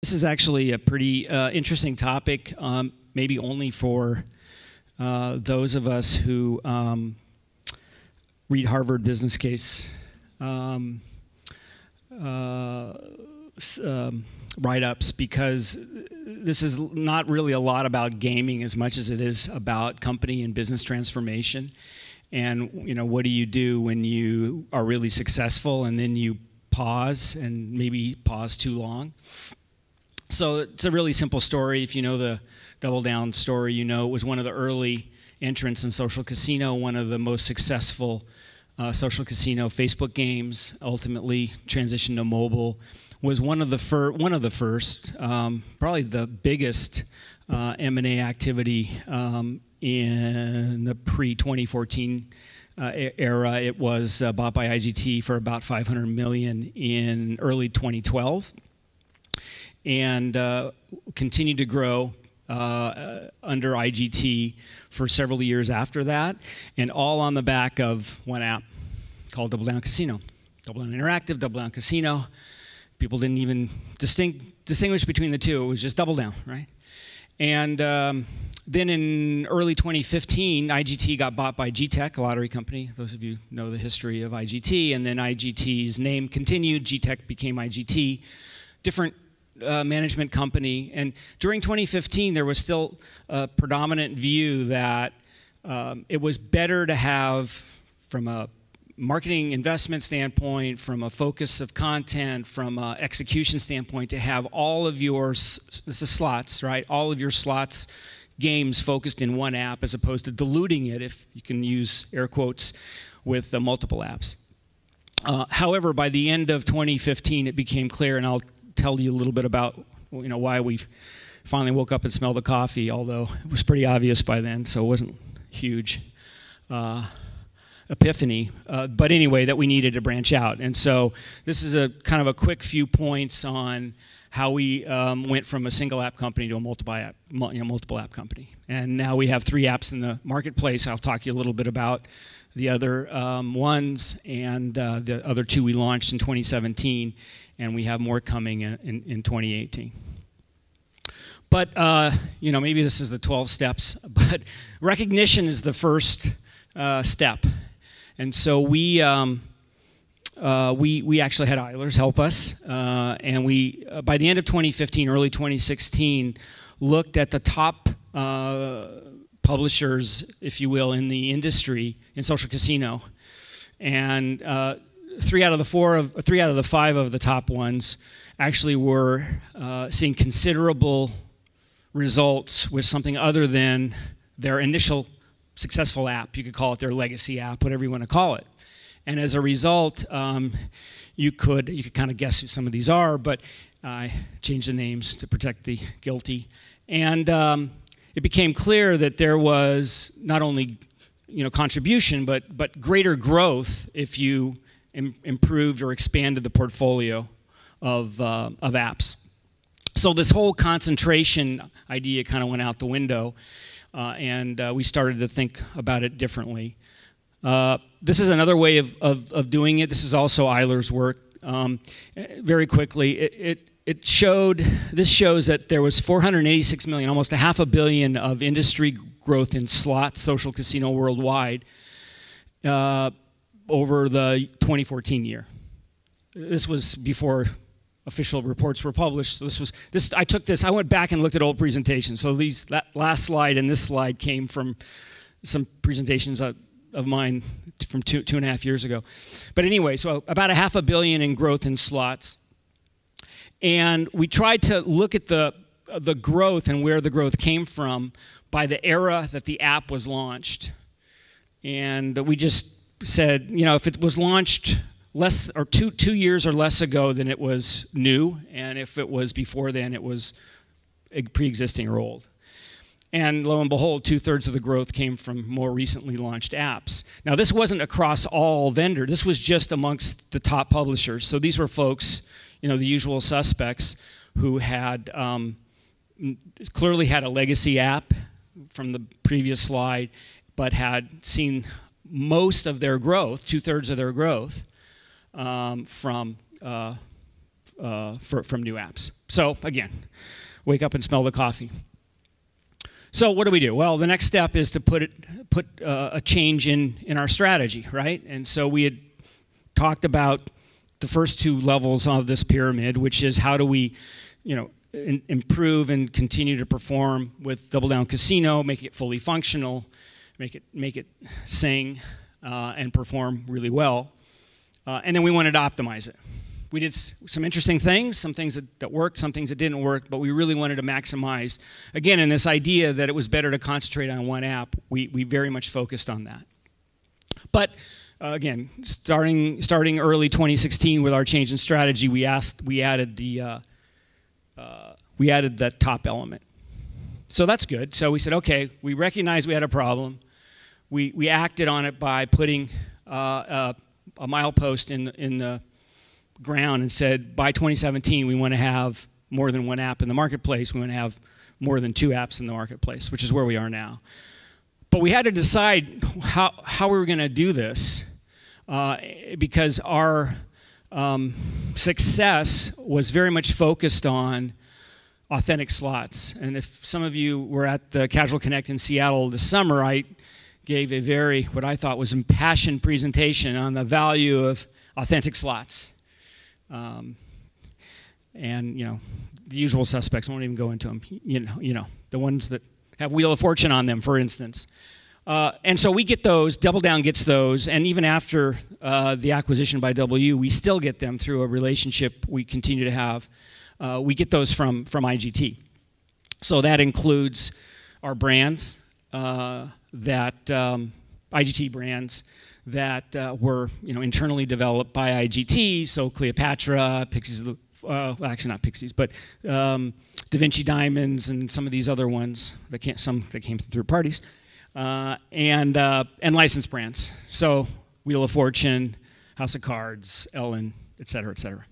This is actually a pretty interesting topic, maybe only for those of us who read Harvard Business Case write-ups, because this is not really a lot about gaming as much as it is about company and business transformation. And what do you do when you are really successful and then you pause, and maybe pause too long? So it's a really simple story. If you know the DoubleDown story, it was one of the early entrants in social casino, one of the most successful social casino Facebook games, ultimately transitioned to mobile, was one of the first, probably the biggest M&A activity in the pre-2014 era. It was bought by IGT for about $500 million in early 2012. And continued to grow under IGT for several years after that, and all on the back of one app called DoubleDown Casino. DoubleDown Interactive, DoubleDown Casino. People didn't even distinguish between the two. It was just DoubleDown, right? And then in early 2015, IGT got bought by GTECH, a lottery company. Those of you know the history of IGT. And then IGT's name continued. GTECH became IGT. Different management company. And during 2015, there was still a predominant view that it was better to have, from a marketing investment standpoint, from a focus of content, from an execution standpoint, to have all of your slots, right? All of your slots games focused in one app, as opposed to diluting it, if you can use air quotes, with multiple apps. However, by the end of 2015, it became clear, and I'll tell you a little bit about why we finally woke up and smelled the coffee, although it was pretty obvious by then, so it wasn't huge epiphany. But anyway, that we needed to branch out. And so this is a kind of a quick few points on how we went from a single app company to a multiple app company. And now we have 3 apps in the marketplace. I'll talk to you a little bit about the other ones, and the other 2 we launched in 2017. And we have more coming in 2018. But, maybe this is the 12 steps, but recognition is the first step. And so we actually had Eilers help us, and we, by the end of 2015, early 2016, looked at the top publishers, if you will, in the industry, in social casino. And 3 out of the 5 of the top ones actually were seeing considerable results with something other than their initial successful app. You could call it their legacy app, whatever you want to call it. And as a result, you could kind of guess who some of these are, but I changed the names to protect the guilty. And it became clear that there was not only contribution, but greater growth if you improved or expanded the portfolio of apps. So this whole concentration idea kind of went out the window, and we started to think about it differently. This is another way of doing it. This is also Eilers' work. Very quickly, this shows that there was 486 million, almost $500 million of industry growth in slot social casino worldwide over the 2014 year. This was before official reports were published. So I went back and looked at old presentations. So that last slide and this slide came from some presentations of mine from two and a half years ago. But anyway, so about $500 million in growth in slots. And we tried to look at the growth and where the growth came from by the era that the app was launched. And we just said, if it was launched less or two years or less ago, then it was new, and if it was before then, it was pre-existing or old. And lo and behold, 2/3 of the growth came from more recently launched apps. Now, this wasn't across all vendors. This was just amongst the top publishers. So these were folks, the usual suspects, who had clearly had a legacy app from the previous slide, but had seen most of their growth, 2/3 of their growth, from from new apps. So again, wake up and smell the coffee. So what do we do? Well, the next step is to put a change in our strategy, right? And so we had talked about the first two levels of this pyramid, which is how do we, improve and continue to perform with DoubleDown Casino, make it fully functional, make it sing and perform really well, and then we wanted to optimize it. We did some interesting things, some things that worked, some things that didn't work, but we really wanted to maximize. Again, in this idea that it was better to concentrate on one app, we very much focused on that. But again, starting early 2016 with our change in strategy, we added that top element. So that's good. So we said, okay, we recognized we had a problem. We acted on it by putting a milepost in the ground and said, by 2017, we want to have more than one app in the marketplace. We want to have more than 2 apps in the marketplace, which is where we are now. But we had to decide how we were going to do this because our success was very much focused on authentic slots. And if some of you were at the Casual Connect in Seattle this summer, I gave a what I thought was impassioned presentation on the value of authentic slots. And the usual suspects, I won't even go into them. The ones that have Wheel of Fortune on them, for instance. And so we get those. DoubleDown gets those, and even after the acquisition by W, we still get them through a relationship we continue to have. We get those from IGT. So that includes our brands, IGT brands that were internally developed by IGT. So Cleopatra, Pixies, well, actually not Pixies, but Da Vinci Diamonds, and some of these other ones some that came through parties, and licensed brands. So Wheel of Fortune, House of Cards, Ellen, et cetera, et cetera.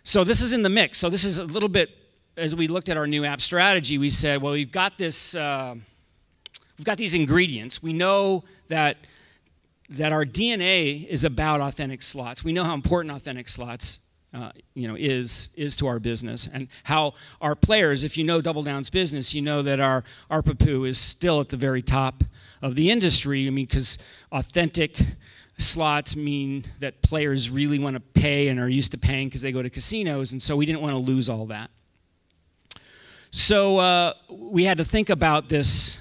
So this is in the mix. So this is a little bit, as we looked at our new app strategy, we said, well, we've got this, we've got these ingredients. We know that our DNA is about authentic slots. We know how important authentic slots, is to our business, and how our players, if you know DoubleDown's business, you know that our ARPPU is still at the very top of the industry. I mean, because authentic slots mean that players really want to pay and are used to paying because they go to casinos, and so we didn't want to lose all that. So we had to think about this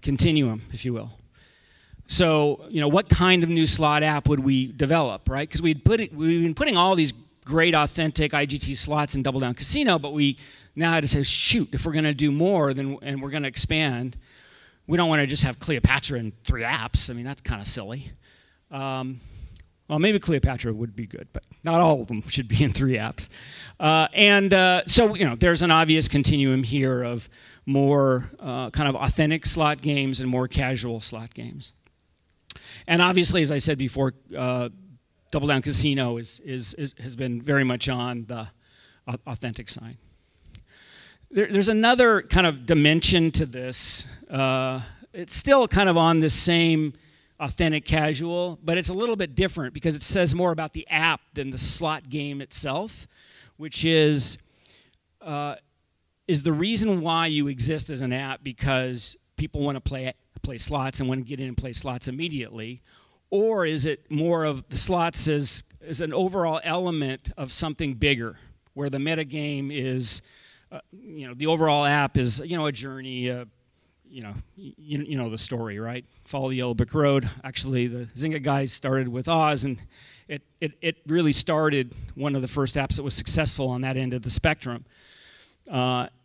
continuum, if you will. So, what kind of new slot app would we develop, right? Because we've been putting all these great, authentic IGT slots in DoubleDown Casino, but we now had to say, shoot, if we're going to do more and we're going to expand, we don't want to just have Cleopatra in 3 apps. I mean, that's kind of silly. Well, maybe Cleopatra would be good, but not all of them should be in 3 apps. So, there's an obvious continuum here of more kind of authentic slot games and more casual slot games. And obviously, as I said before, DoubleDown Casino has been very much on the authentic side. There's another kind of dimension to this. It's still kind of on the same authentic casual, but it's a little bit different because it says more about the app than the slot game itself, which is the reason why you exist as an app because people want to play slots and want to get in and play slots immediately, or is it more of the slots as an overall element of something bigger, where the metagame is, the overall app is, a journey, you know the story, right? Follow the Yellow Brick Road. Actually, the Zynga guys started with Oz, and it really started one of the first apps that was successful on that end of the spectrum.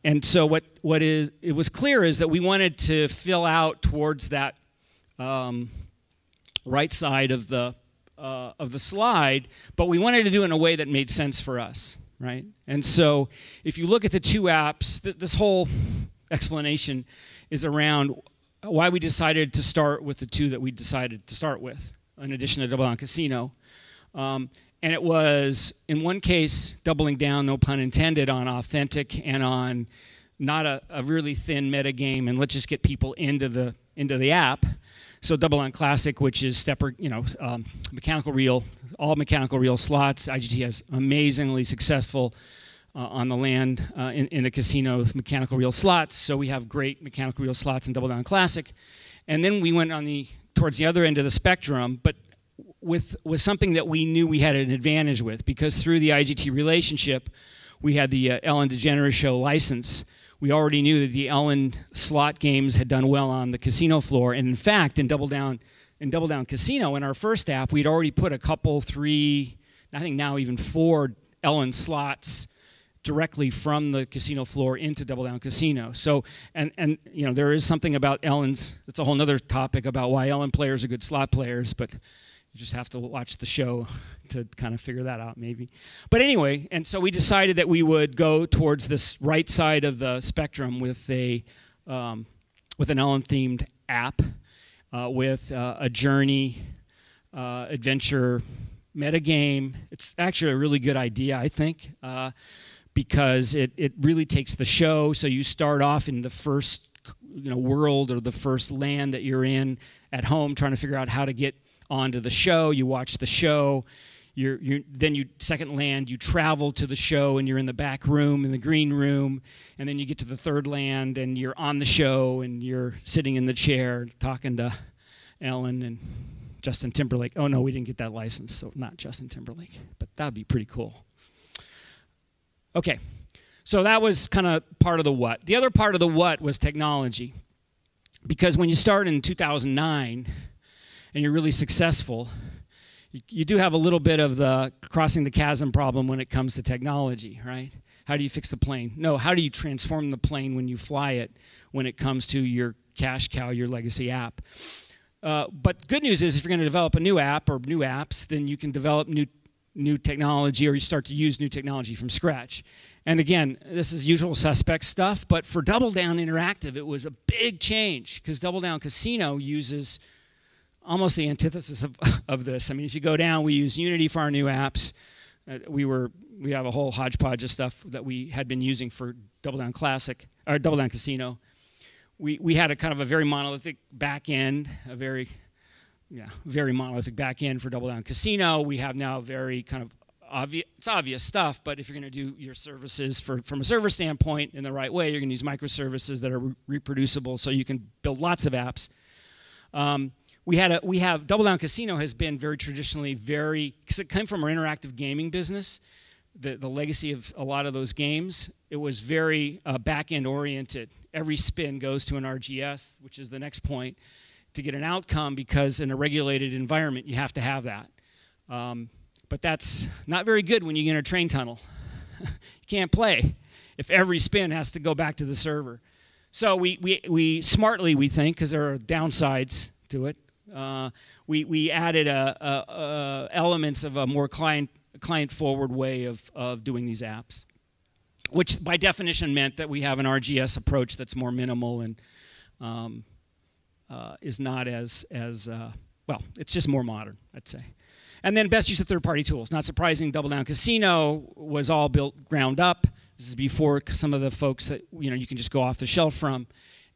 And so it was clear is that we wanted to fill out towards that right side of the slide, but we wanted to do it in a way that made sense for us, right? And so if you look at the 2 apps, this whole explanation is around why we decided to start with the 2 that we decided to start with, in addition to DoubleDown Casino. And it was, in one case, doubling down, no pun intended, on authentic and on not a really thin metagame, and let's just get people into the app. So DoubleDown Classic, which is stepper, mechanical reel, all mechanical reel slots. IGT has amazingly successful on the land in the casino mechanical reel slots. So we have great mechanical reel slots in DoubleDown Classic. And then we went towards the other end of the spectrum, but with something that we knew we had an advantage with, because through the IGT relationship, we had the Ellen DeGeneres Show license. We already knew that the Ellen slot games had done well on the casino floor. And in fact, in DoubleDown Casino, in our first app, we'd already put a couple, 3, I think now even 4 Ellen slots directly from the casino floor into DoubleDown Casino. So, and there is something about Ellen's, it's a whole other topic about why Ellen players are good slot players, but you just have to watch the show to kind of figure that out, maybe. But anyway, and so we decided that we would go towards this right side of the spectrum with an Ellen-themed app, with a journey, adventure, metagame. It's actually a really good idea, I think, because it really takes the show. So you start off in the first world or the first land that you're in at home, trying to figure out how to get onto the show. You watch the show. Then you second land, you travel to the show, and you're in the back room, in the green room, and then you get to the third land, and you're on the show, and you're sitting in the chair talking to Ellen and Justin Timberlake. Oh no, we didn't get that license, so not Justin Timberlake, but that'd be pretty cool. Okay, so that was kind of part of the what. The other part of the what was technology, because when you start in 2009 and you're really successful, you do have a little bit of the crossing the chasm problem when it comes to technology, right? How do you fix the plane? No, how do you transform the plane when you fly it when it comes to your cash cow, your legacy app? But good news is if you're going to develop a new app or new apps, then you can develop new technology, or you start to use new technology from scratch. And again, this is usual suspect stuff, but for DoubleDown Interactive, it was a big change, because DoubleDown Casino uses almost the antithesis of this. I mean, if you go down, we use Unity for our new apps. We have a whole hodgepodge of stuff that we had been using for DoubleDown Classic, or DoubleDown Casino. We had a kind of a very monolithic back end, very monolithic back end for DoubleDown Casino. We have now very kind of obvious stuff, but if you're going to do your services from a server standpoint in the right way, you're going to use microservices that are reproducible, so you can build lots of apps. DoubleDown Casino has been very traditionally because it came from our interactive gaming business, the legacy of a lot of those games. It was very back-end oriented. Every spin goes to an RGS, which is the next point, to get an outcome, because in a regulated environment, you have to have that. But that's not very good when you get in a train tunnel. You can't play if every spin has to go back to the server. So we smartly, we think, because there are downsides to it, we added elements of a more client-forward way of doing these apps, which by definition meant that we have an RGS approach that's more minimal and is not as well, it's just more modern, I'd say. And then best use of third-party tools. Not surprising, DoubleDown Casino was all built ground up. This is before some of the folks that you can just go off the shelf from,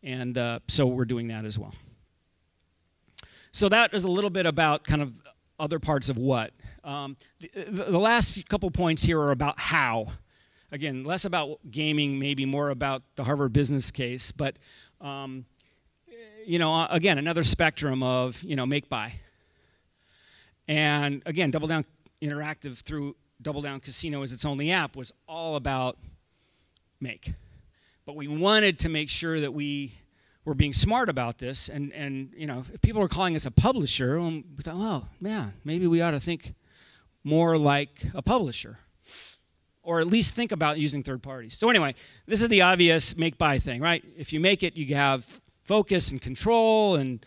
and so we're doing that as well. So that is a little bit about kind of other parts of what. The last couple points here are about how. Again, less about gaming, maybe more about the Harvard business case, but again, another spectrum of make-buy. And again, DoubleDown Interactive through DoubleDown Casino as its only app was all about make. But we wanted to make sure that we were being smart about this, and if people are calling us a publisher, we thought, oh man, maybe we ought to think more like a publisher, or at least think about using third parties. So anyway, this is the obvious make-buy thing, right? If you make it, you have focus and control, and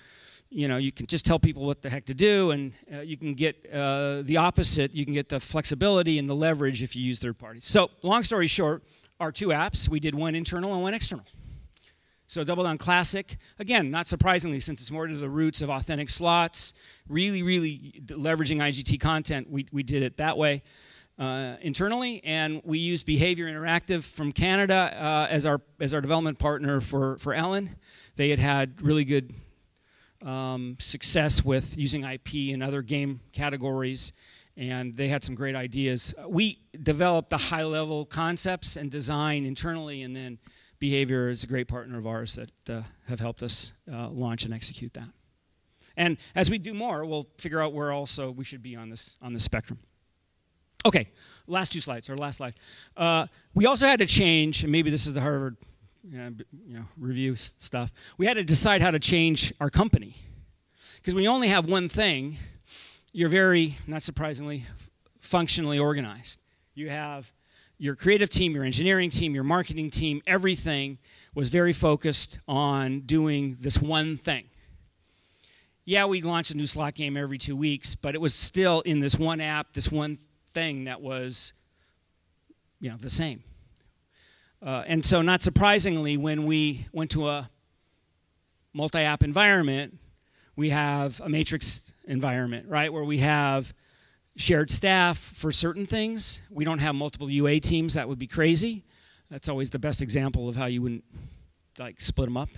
you can just tell people what the heck to do, and you can get the opposite. You can get the flexibility and the leverage if you use third parties. So long story short, our two apps, we did one internal and one external. So DoubleDown Classic, again, not surprisingly, since it's more to the roots of authentic slots, really leveraging IGT content, we did it that way internally, and we used Behavior Interactive from Canada as our development partner for Ellen. They had really good success with using IP in other game categories, and they had some great ideas. We developed the high-level concepts and design internally, and then Behavior is a great partner of ours that have helped us launch and execute that. And as we do more, we'll figure out where also we should be on this spectrum. Okay, last two slides, or last slide. We also had to change, and maybe this is the Harvard review stuff. We had to decide how to change our company. Because when you only have one thing, you're very, not surprisingly, functionally organized. You have your creative team, your engineering team, your marketing team, everything was very focused on doing this one thing. Yeah, we launched a new slot game every 2 weeks, but it was still in this one app, this one thing that was, the same. And so not surprisingly, when we went to a multi-app environment, we have a matrix environment, right, where we have shared staff for certain things. We don't have multiple UA teams. That would be crazy. That's always the best example of how you wouldn't split them up.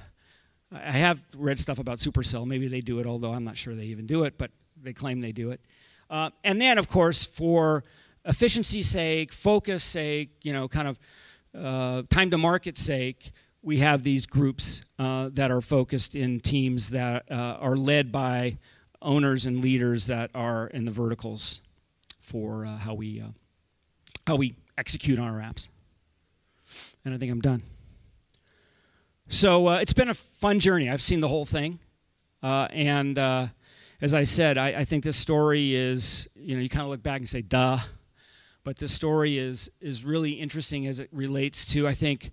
I have read stuff about Supercell. Maybe they do it, although I'm not sure they even do it, but they claim they do it. And then, of course, for efficiency's sake, focus sake, kind of time to market sake, we have these groups that are focused in teams that are led by owners and leaders that are in the verticals for how we execute on our apps. And I think I'm done. So it's been a fun journey. I've seen the whole thing. And as I said, I think this story is, you kind of look back and say, duh. But this story is really interesting as it relates to, I think,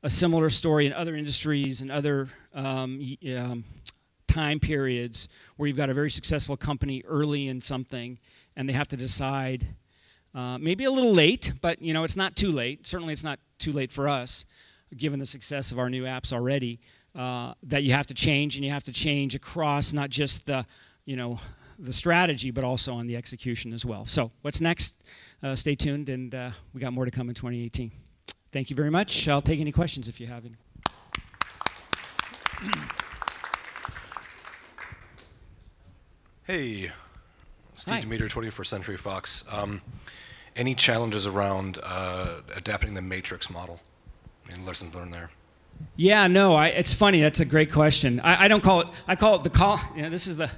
a similar story in other industries and other time periods where you've got a very successful company early in something and they have to decide, maybe a little late, but it's not too late. Certainly it's not too late for us, given the success of our new apps already, that you have to change, and you have to change across not just the strategy, but also on the execution as well. So what's next? Stay tuned, and we got more to come in 2018. Thank you very much. I'll take any questions if you have any. Hey, Steve Hi. Demeter, 21st Century Fox. Any challenges around adapting the matrix model? Any lessons learned there? Yeah, no, it's funny. That's a great question. I don't call it, I call it this is the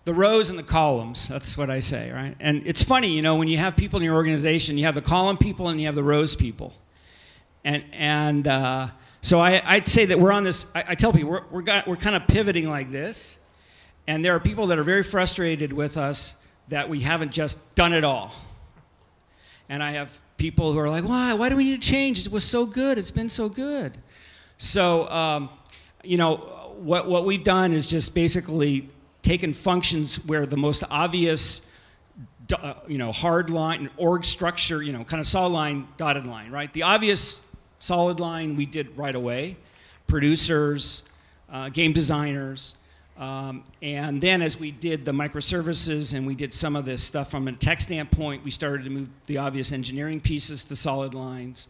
rows and the columns. That's what I say, right? And it's funny, when you have people in your organization, you have the column people and you have the rows people. And so I'd say that we're on this, I tell people, we're kind of pivoting like this. And there are people that are very frustrated with us that we haven't just done it all. And I have people who are like, why do we need to change? It was so good. It's been so good. So, what we've done is just basically taken functions where the most obvious, hard line, org structure, kind of solid line, dotted line, right? The obvious solid line we did right away. Producers, game designers. And then as we did the microservices and we did some of this stuff from a tech standpoint, we started to move the obvious engineering pieces to solid lines.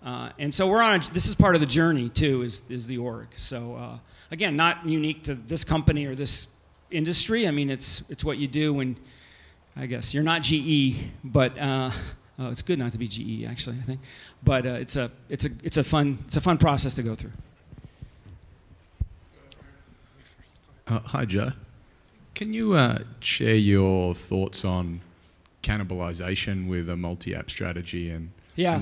And so we're on, this is part of the journey too, is the org. So again, not unique to this company or this industry. I mean, it's what you do when, I guess, you're not GE, but it's good not to be GE actually, I think. But it's a fun process to go through. Hi, Joe. Can you share your thoughts on cannibalization with a multi-app strategy and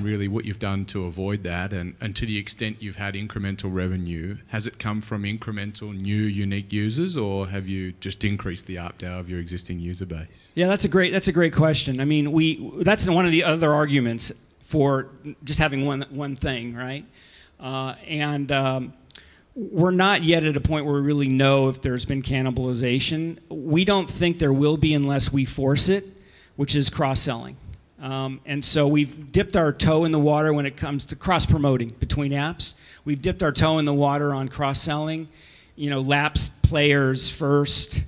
really what you've done to avoid that? And to the extent you've had incremental revenue, has it come from incremental new unique users, or have you just increased the ARPDAU of your existing user base? Yeah, that's a great question. I mean, that's one of the other arguments for just having one thing, right? We're not yet at a point where we really know if there's been cannibalization. We don't think there will be unless we force it, which is cross-selling. And so we've dipped our toe in the water when it comes to cross-promoting between apps. We've dipped our toe in the water on cross-selling, lapsed players first.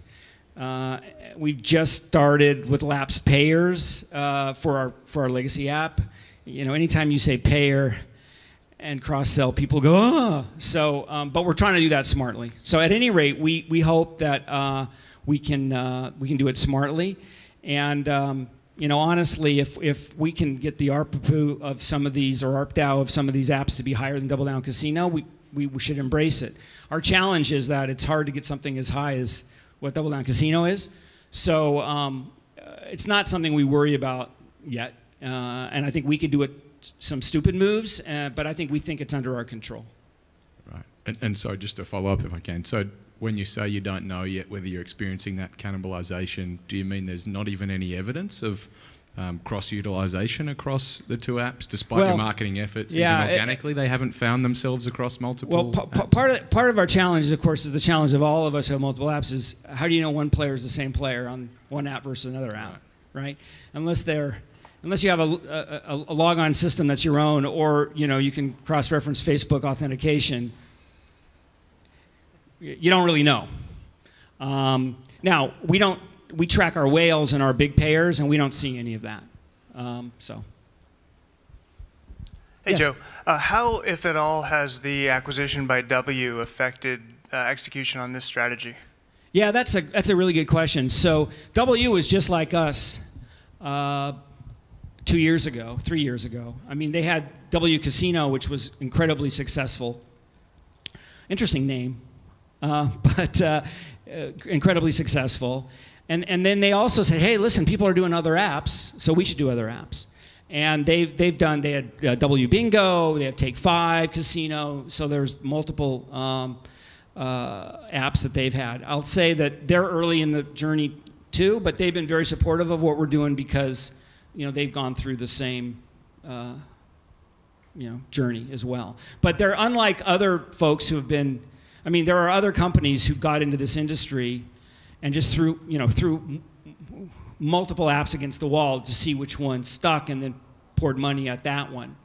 We've just started with lapsed payers for our legacy app. Anytime you say payer, and cross-sell, people go, oh. So, but we're trying to do that smartly. So at any rate, we hope that we can do it smartly. And you know, honestly, if we can get the ARPU of some of these, or ARPDAU of some of these apps to be higher than DoubleDown Casino, we should embrace it. Our challenge is that it's hard to get something as high as what DoubleDown Casino is. So it's not something we worry about yet. And I think we could do it, some stupid moves, but I think we think it's under our control. Right. And so just to follow up if I can. So when you say you don't know yet whether you're experiencing that cannibalization, do you mean there's not even any evidence of cross-utilization across the two apps, despite your marketing efforts? Yeah, even organically, they haven't found themselves across multiple apps? Part of our challenge, of course, is the challenge of all of us who have multiple apps is how do you know one player is the same player on one app versus another app, right? Unless you have a log-on system that's your own, or you know, you can cross-reference Facebook authentication, you don't really know. Now, we track our whales and our big payers, and we don't see any of that. So. Hey, yes. Joe. How, if at all, has the acquisition by W affected execution on this strategy? Yeah, that's a really good question. So W is just like us 2 years ago, 3 years ago. I mean, they had W Casino, which was incredibly successful. Interesting name. But incredibly successful. And then they also said, hey, listen, people are doing other apps, so we should do other apps. And they had W Bingo, they have Take 5 Casino, so there's multiple apps that they've had. I'll say that they're early in the journey too, but they've been very supportive of what we're doing because, you know, they've gone through the same you know, journey as well. But they're unlike other folks who have been, I mean, there are other companies who got into this industry and just threw multiple apps against the wall to see which one stuck and then poured money at that one.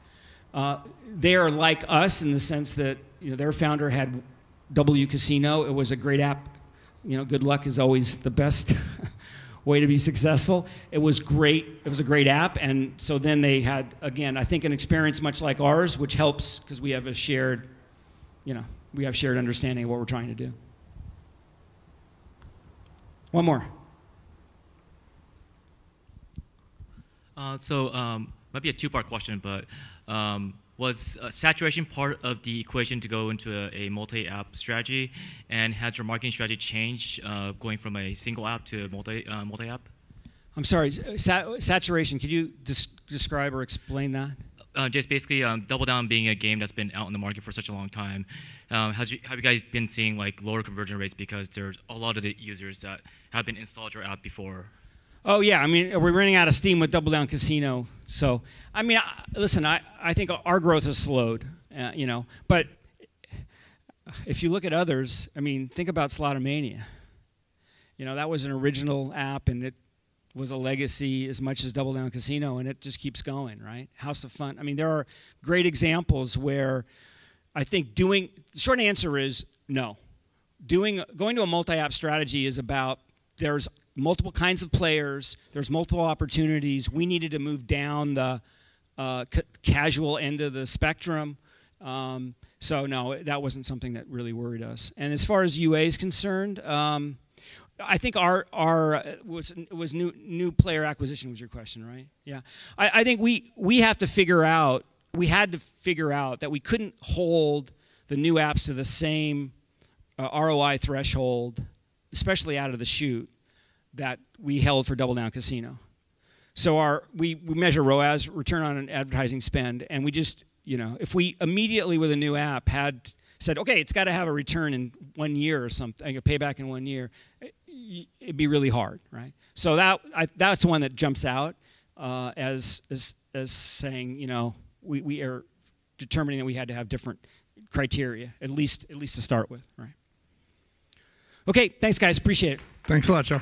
They are like us in the sense that, you know, their founder had W Casino. It was a great app. You know, good luck is always the best way to be successful. It was great. It was a great app. And so then they had, again, I think an experience much like ours, which helps because we have a shared, you know, we have shared understanding of what we're trying to do. One more. Might be a two-part question, but was saturation part of the equation to go into a multi-app strategy? And has your marketing strategy changed going from a single app to multi-app? I'm sorry, saturation. Could you describe or explain that? Just basically, DoubleDown being a game that's been out in the market for such a long time, have you guys been seeing like lower conversion rates because there's a lot of the users that have been installed your app before? Oh yeah, I mean we're running out of steam with DoubleDown Casino. So I mean, listen, I think our growth has slowed, you know. But if you look at others, I mean, think about Slotomania. You know, that was an original app, and it was a legacy as much as DoubleDown Casino, and it just keeps going, right? House of Fun. I mean, there are great examples where I think the short answer is no. Going to a multi-app strategy is about there's multiple kinds of players, there's multiple opportunities. We needed to move down the casual end of the spectrum. So no, that wasn't something that really worried us. And as far as UA is concerned, I think was new player acquisition was your question, right? Yeah. I think we had to figure out that we couldn't hold the new apps to the same ROI threshold, especially out of the chute, that we held for DoubleDown Casino. So we measure ROAS, return on advertising spend, and we just, you know, if we immediately with a new app had said, okay, it's got to have a return in 1 year or something, a payback in 1 year, it'd be really hard, right? So that's one that jumps out as saying, you know, we are determining that we had to have different criteria, at least to start with, right? Okay, thanks guys, appreciate it. Thanks a lot, Joe.